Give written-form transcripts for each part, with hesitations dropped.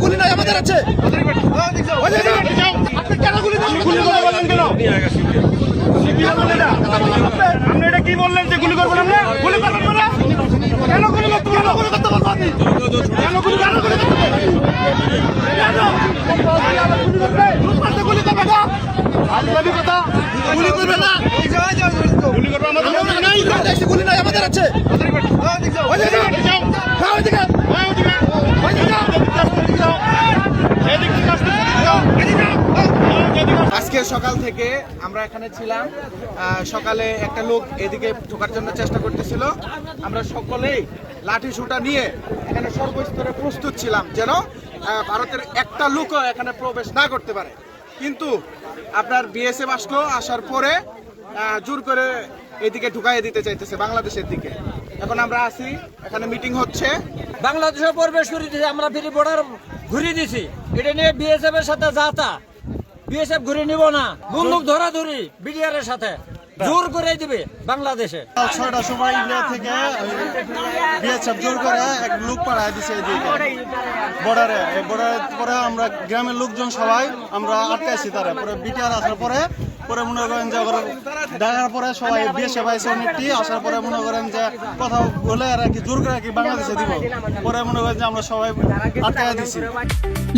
গুলি নাই আমাদের আছে। আপনি কেন গুলি গুলি করে বললেন কেন? আপনি এটা কি বললেন যে গুলি করবেন? আমরা গুলি করবেন না। কেন গুলি করতে বলবো? গুলি করতে বলবো আপনি কেন গুলি কেন গুলি করতে গুলি করবে না? আজলামি কথা গুলি করবে না। গুলি করবে আমাদের নাই। গুলি নাই আমাদের আছে। আজকে সকাল থেকে আমরা এখানে ছিলাম। সকালে একটা লোক এদিকে ঢোকার জন্য চেষ্টা করতেছিল। আমরা সকলেই লাঠি সুটা নিয়ে এখানে সর্বস্তরে প্রস্তুত ছিলাম যেন ভারতের একটা লোকও এখানে প্রবেশ না করতে পারে। কিন্তু আপনার বিএসএফ আসলো, আসার পরে জোর করে এদিকে ঢুকাইয়ে দিতে চাইতেছে বাংলাদেশের দিকে। এখন আমরা আছি, এখানে মিটিং হচ্ছে। বাংলাদেশে প্রবেশ করে দিয়েছে, আমরা ফিরি বর্ডার ঘুরিয়ে দিছি। এটা নিয়ে বিএসএফ এর সাথে যাতা, বিএসএফ ঘুরে নিব না, বন্দুক ধরাধরি বিডিআর এর সাথে জোর করে দিবে বাংলাদেশে। 6টার সময় ইন্ডিয়া থেকে বিএসএফ জোর করে এক লোক পাঠায় দিছে এদিকে বর্ডারে। পরে আমরা গ্রামের লোকজন সবাই আমরা আটকাইছি। তারা পরে বিটিআর আসার পরে মনে করেন যে দেখার পরে সবাই বিএসএফ আইসে অনেকটি আসার পরে মনে করেন যে কথা বলে আর কি জোর করে কি বাংলাদেশে দিব। পরে মনে করেন যে আমরা সবাই আটকাই দিছি।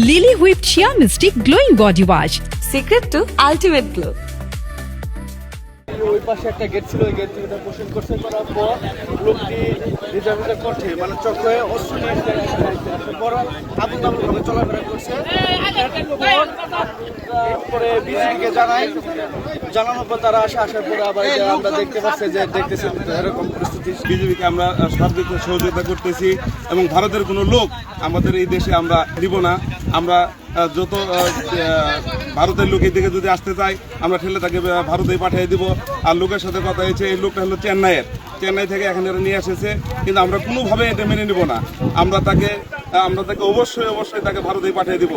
Lily whip shea mystic glowing body wash, secret to ultimate glow. ওই পাশে একটা গেট ছিল, ওই গেট থেকে কোশ্চেন করছে, করার পর লোকটি রিজার্ভের করছে মানে চক্রে অস্ত্র নিয়ে বড় আবু তাবুল ভাবে চলাফেরা করছে। পরে বিজেপিকে জানানোর পর তারা আসার পরে আবার আমরা দেখতে পাচ্ছি যে দেখতেছি এরকম পরিস্থিতি। বিজেপিকে আমরা সার্বিক সহযোগিতা করতেছি এবং ভারতের কোনো লোক আমাদের এই দেশে আমরা দিব না। আমরা যত ভারতের লোক এই দিকে যদি আসতে চাই আমরা ঠেলে তাকে ভারতে পাঠিয়ে দিব। আর লোকের সাথে কথা হয়েছে, এই লোকটা হলো চেন্নাই থেকে এখানে নিয়ে এসেছে, কিন্তু আমরা কোনোভাবে এটা মেনে নিব না। আমরা তাকে অবশ্যই তাকে ভারতে পাঠিয়ে দিব।